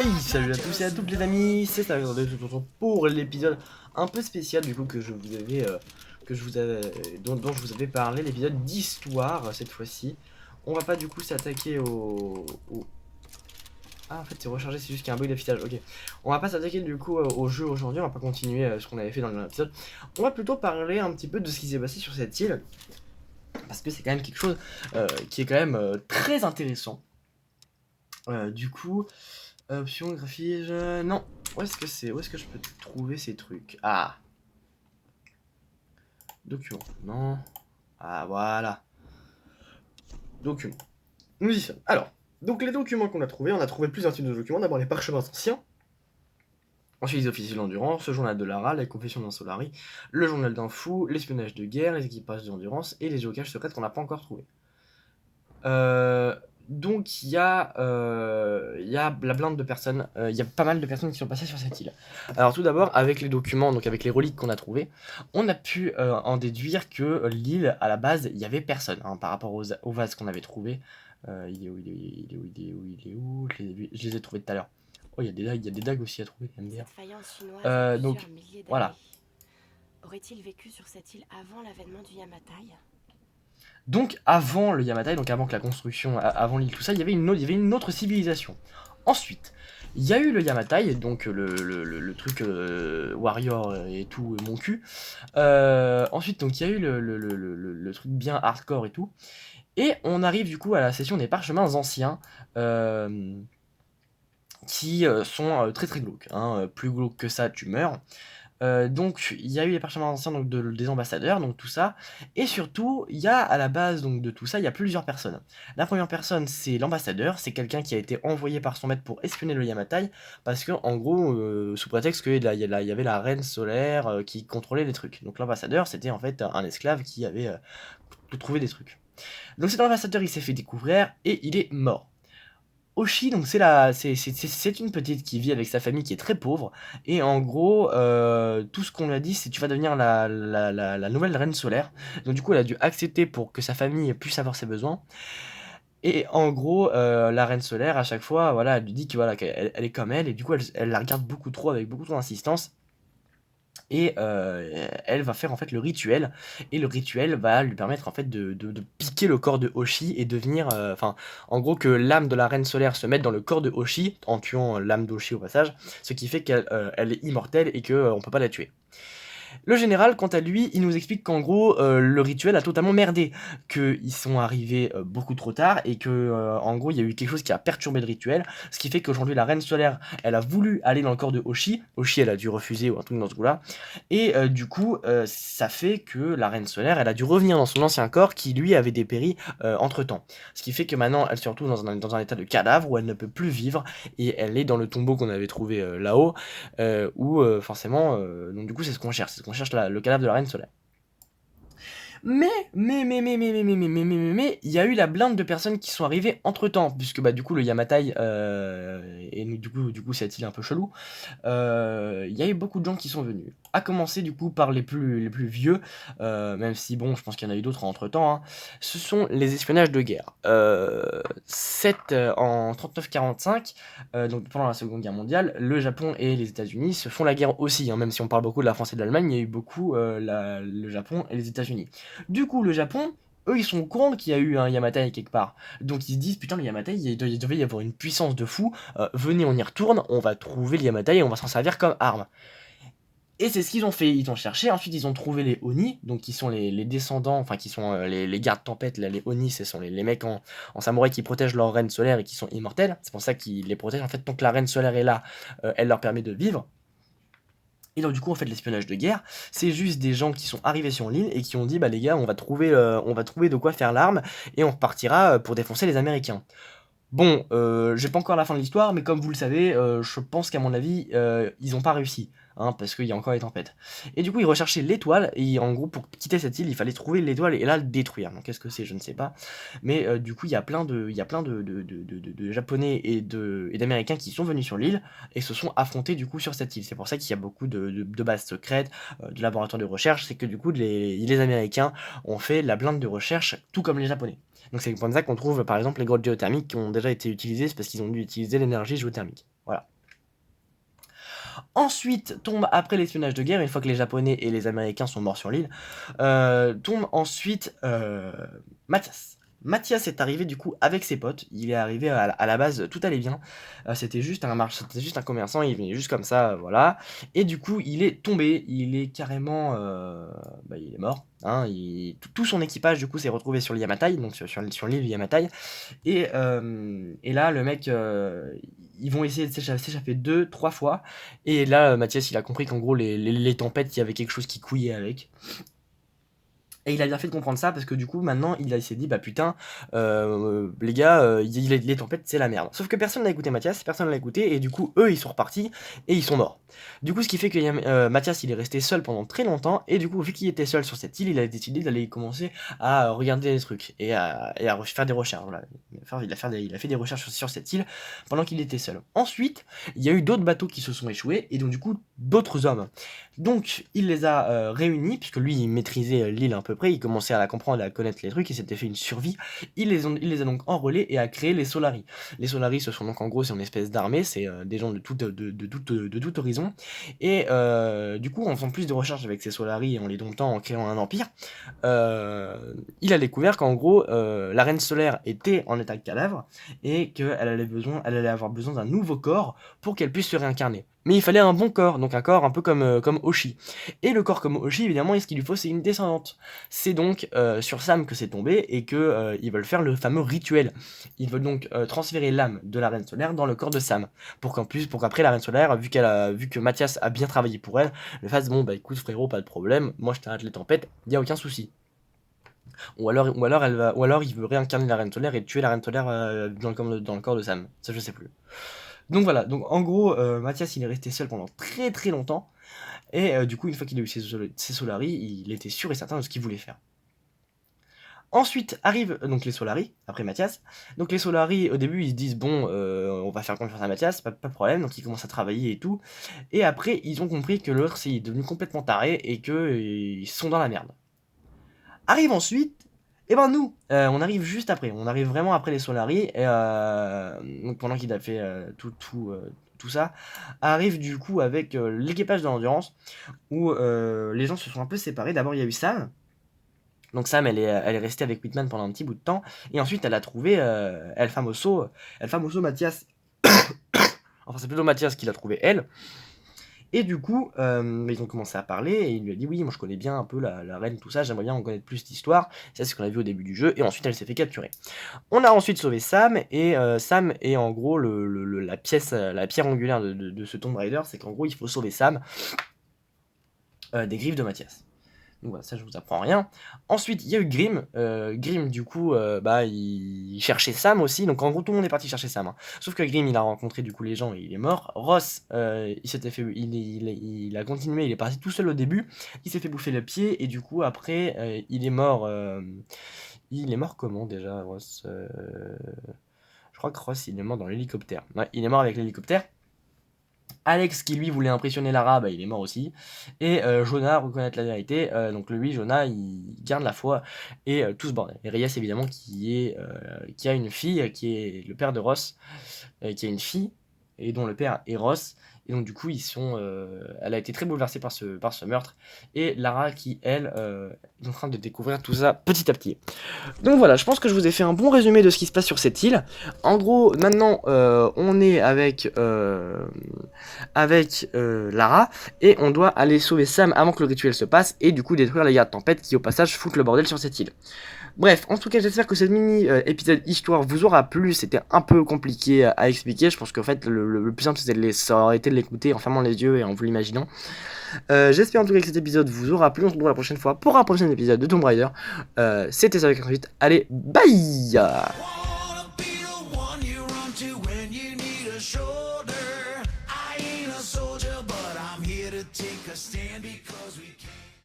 Hey, salut à tous et à toutes les amis, c'est ça, aujourd'hui je vous retrouve pour l'épisode un peu spécial du coup que je vous avais, dont je vous avais parlé, l'épisode d'histoire cette fois-ci. On va pas du coup s'attaquer Ah en fait c'est rechargé, c'est juste qu'il y a un bug d'affichage, ok. On va pas s'attaquer du coup au jeu aujourd'hui, on va pas continuer ce qu'on avait fait dans l'épisode. On va plutôt parler un petit peu de ce qui s'est passé sur cette île, parce que c'est quand même quelque chose qui est quand même très intéressant. Du coup... Option, graphisme... Non. Où est-ce que c'est? Où est-ce que je peux trouver ces trucs? Ah. Documents. Non. Ah, voilà. Documents. Nous y sommes. Alors, donc les documents qu'on a trouvés, on a trouvé plusieurs types de documents. D'abord les parchemins anciens. Ensuite les officiers de l'endurance, le journal de Lara, les confessions d'un Solari, le journal d'un fou, l'espionnage de guerre, les équipages d'endurance et les géocaches secrètes qu'on n'a pas encore trouvés. Donc il y a la blinde de personnes, il y a pas mal de personnes qui sont passées sur cette île. Alors tout d'abord, avec les documents, donc avec les reliques qu'on a trouvées, on a pu en déduire que l'île, à la base, il y avait personne, hein, par rapport aux vases qu'on avait trouvés. Il est où, je les ai trouvés tout à l'heure. Oh, il y a des dagues aussi à trouver, MDR. Cette faïence chinoise a Donc, plusieurs milliers d'années. voilà. Aurait-il vécu sur cette île avant l'avènement du Yamatai? Donc avant le Yamatai, donc avant que la construction, avant l'île, tout ça, il y avait une autre civilisation. Ensuite, il y a eu le Yamatai, donc le truc warrior et tout, mon cul. Ensuite, donc il y a eu le truc bien hardcore et tout. Et on arrive du coup à la session des parchemins anciens, qui sont très très glauques, hein. Plus glauques que ça, tu meurs. Donc il y a eu les parchemins anciens, donc des ambassadeurs, donc tout ça. Et surtout, il y a à la base donc de tout ça, il y a plusieurs personnes. La première personne, c'est l'ambassadeur, c'est quelqu'un qui a été envoyé par son maître pour espionner le Yamatai, parce que en gros, sous prétexte qu'il y avait la reine solaire qui contrôlait les trucs. Donc l'ambassadeur, c'était en fait un esclave qui avait trouvé des trucs. Donc cet ambassadeur, il s'est fait découvrir et il est mort. Oshi, donc c'est une petite qui vit avec sa famille qui est très pauvre, et en gros, tout ce qu'on lui a dit, c'est tu vas devenir la nouvelle reine solaire. Donc du coup, elle a dû accepter pour que sa famille puisse avoir ses besoins. Et en gros, la reine solaire, à chaque fois, voilà, elle lui dit que voilà, qu'elle est comme elle, et du coup, elle la regarde beaucoup trop, avec beaucoup trop d'insistance. Et elle va faire en fait le rituel, et le rituel va lui permettre en fait de piquer le corps de Hoshi et devenir, enfin, en gros que l'âme de la reine solaire se mette dans le corps de Hoshi, en tuant l'âme d'Hoshi au passage, ce qui fait qu'elle elle est immortelle et que on peut pas la tuer. Le général, quant à lui, il nous explique qu'en gros, le rituel a totalement merdé, qu'ils sont arrivés beaucoup trop tard, et que, en gros, il y a eu quelque chose qui a perturbé le rituel, ce qui fait qu'aujourd'hui, la reine solaire, elle a voulu aller dans le corps de Hoshi, Hoshi, elle a dû refuser, ou un truc dans ce goût-là, et du coup, ça fait que la reine solaire, elle a dû revenir dans son ancien corps, qui lui avait dépéri entre-temps. Ce qui fait que maintenant, elle se retrouve dans un état de cadavre, où elle ne peut plus vivre, et elle est dans le tombeau qu'on avait trouvé là-haut, où forcément, donc du coup, c'est ce qu'on cherche, c'est ce qu'on cherche le cadavre de la reine solaire. Mais, il y a eu la blinde de personnes qui sont arrivées entre temps, puisque bah du coup le Yamatai et du coup cette île un peu chelou, il y a eu beaucoup de gens qui sont venus. À commencer du coup par les plus vieux, même si bon, je pense qu'il y en a eu d'autres entre temps. Hein. Ce sont les espionnages de guerre. En 39-45, donc pendant la Seconde Guerre mondiale, le Japon et les États-Unis se font la guerre aussi. Hein, même si on parle beaucoup de la France et de l'Allemagne, il y a eu beaucoup le Japon et les États-Unis. Du coup, le Japon, eux, ils sont au courant qu'il y a eu un Yamatai quelque part. Donc ils se disent, putain, le Yamatai, il devait y avoir une puissance de fou. Venez, on y retourne, on va trouver le Yamatai et on va s'en servir comme arme. Et c'est ce qu'ils ont fait, ils ont cherché, ensuite ils ont trouvé les Oni, donc qui sont les descendants, enfin qui sont les gardes tempêtes, là, les Oni, ce sont les mecs en samouraï qui protègent leur reine solaire et qui sont immortels, c'est pour ça qu'ils les protègent, en fait tant que la reine solaire est là, elle leur permet de vivre. Et donc du coup on fait de l'espionnage de guerre, c'est juste des gens qui sont arrivés sur l'île et qui ont dit bah les gars on va trouver de quoi faire l'arme et on repartira pour défoncer les Américains. Bon, j'ai pas encore la fin de l'histoire, mais comme vous le savez, je pense qu'à mon avis, ils ont pas réussi, hein, parce qu'il y a encore les tempêtes. Et du coup, ils recherchaient l'étoile, et en gros, pour quitter cette île, il fallait trouver l'étoile et là le détruire. Donc, qu'est-ce que c'est? Je ne sais pas. Mais du coup, il y a plein de Japonais et d'Américains qui sont venus sur l'île et se sont affrontés du coup sur cette île. C'est pour ça qu'il y a beaucoup de bases secrètes, de laboratoires de recherche. C'est que du coup, les Américains ont fait la blinde de recherche, tout comme les Japonais. Donc c'est comme ça qu'on trouve par exemple les grottes géothermiques qui ont déjà été utilisées, c'est parce qu'ils ont dû utiliser l'énergie géothermique. Voilà. Ensuite, tombe après l'espionnage de guerre, une fois que les Japonais et les Américains sont morts sur l'île, tombe ensuite Mathias. Mathias est arrivé du coup avec ses potes, il est arrivé à la base, tout allait bien, c'était juste un commerçant, il venait juste comme ça, voilà, et du coup il est tombé, il est carrément, il est mort, hein, tout son équipage du coup s'est retrouvé sur l'île Yamatai, donc sur l'île Yamatai, et là le mec, ils vont essayer de s'échapper 2-3 fois, et là Mathias il a compris qu'en gros les tempêtes, il y avait quelque chose qui couillait avec. Et il a bien fait de comprendre ça parce que du coup maintenant il s'est dit bah putain les gars les tempêtes c'est la merde. Sauf que personne n'a écouté Mathias, personne l'a écouté et du coup eux ils sont repartis et ils sont morts. Du coup ce qui fait que Mathias il est resté seul pendant très longtemps et du coup vu qu'il était seul sur cette île il a décidé d'aller commencer à regarder des trucs et à faire des recherches. Voilà. Il a fait des recherches sur cette île pendant qu'il était seul. Ensuite il y a eu d'autres bateaux qui se sont échoués et donc du coup d'autres hommes. Donc il les a réunis puisque lui il maîtrisait l'île un peu près, il commençait à la comprendre, à connaître les trucs, il s'était fait une survie, il les a donc enrôlés et a créé les Solari. Les Solari, ce sont donc en gros, c'est une espèce d'armée, c'est des gens de tout horizon, et du coup, en faisant plus de recherches avec ces Solari et en les domptant, en créant un empire, il a découvert qu'en gros, la reine solaire était en état de cadavre, et qu'elle allait avoir besoin d'un nouveau corps pour qu'elle puisse se réincarner. Mais il fallait un bon corps, donc un corps un peu comme Oshi. Et le corps comme Oshi, évidemment, ce qu'il lui faut, c'est une descendante. C'est donc sur Sam que c'est tombé et que ils veulent faire le fameux rituel. Ils veulent donc transférer l'âme de la reine solaire dans le corps de Sam, pour qu'après la reine solaire, vu que Mathias a bien travaillé pour elle, le fasse bon bah écoute frérot, pas de problème, moi je t'arrête les tempêtes, y a aucun souci. Ou alors il veut réincarner la reine solaire et tuer la reine solaire dans le corps de Sam. Ça je sais plus. Donc voilà, donc en gros, Mathias il est resté seul pendant très très longtemps, et du coup une fois qu'il a eu ses Solari, il était sûr et certain de ce qu'il voulait faire. Ensuite arrivent donc les Solari, après Mathias. Donc les Solari, au début, ils se disent bon, on va faire confiance à Mathias, pas de problème, donc ils commencent à travailler et tout. Et après, ils ont compris que l'autre est devenu complètement taré et qu'ils sont dans la merde. Arrive ensuite, et ben nous, on arrive juste après, on arrive vraiment après les Solari, et donc pendant qu'il a fait tout ça, arrive du coup avec l'équipage de l'Endurance, où les gens se sont un peu séparés. D'abord il y a eu Sam, donc Sam elle est restée avec Whitman pendant un petit bout de temps, et ensuite elle a trouvé El Famoso Mathias, enfin c'est plutôt Mathias qui l'a trouvé elle. Et du coup, ils ont commencé à parler, et il lui a dit oui, moi je connais bien un peu la reine, tout ça, j'aimerais bien en connaître plus d'histoire. C'est ce qu'on a vu au début du jeu, et ensuite elle s'est fait capturer. On a ensuite sauvé Sam, et Sam est en gros la pierre angulaire de ce Tomb Raider, c'est qu'en gros il faut sauver Sam des griffes de Mathias. Donc voilà, ça je vous apprends rien. Ensuite, il y a eu Grim. Grim, du coup, il cherchait Sam aussi. Donc en gros, tout le monde est parti chercher Sam, hein. Sauf que Grim, il a rencontré du coup les gens et il est mort. Ross, il s'était fait, il a continué, il est parti tout seul au début. Il s'est fait bouffer le pied et du coup après, il est mort. Il est mort comment déjà, Ross Je crois que Ross, il est mort dans l'hélicoptère. Ouais, il est mort avec l'hélicoptère. Alex qui lui voulait impressionner Lara, il est mort aussi. Et Jonah reconnaître la vérité. Donc lui, Jonah, il garde la foi et tout ce bordel. Et Reyes évidemment qui a une fille, qui est le père de Ross, qui a une fille et dont le père est Ross. Et donc du coup elle a été très bouleversée par ce meurtre. Et Lara qui elle est en train de découvrir tout ça petit à petit. Donc voilà, je pense que je vous ai fait un bon résumé de ce qui se passe sur cette île. En gros, maintenant, on est avec Lara, et on doit aller sauver Sam avant que le rituel se passe, et du coup détruire les gardes tempête qui au passage foutent le bordel sur cette île. Bref, en tout cas j'espère que cette mini épisode histoire vous aura plu. C'était un peu compliqué à expliquer, je pense qu'en fait le plus simple ça aurait été de l'écouter en fermant les yeux et en vous l'imaginant. J'espère en tout cas que cet épisode vous aura plu. On se retrouve la prochaine fois pour un prochain épisode de Tomb Raider. C'était ça avec un suite. Allez, bye.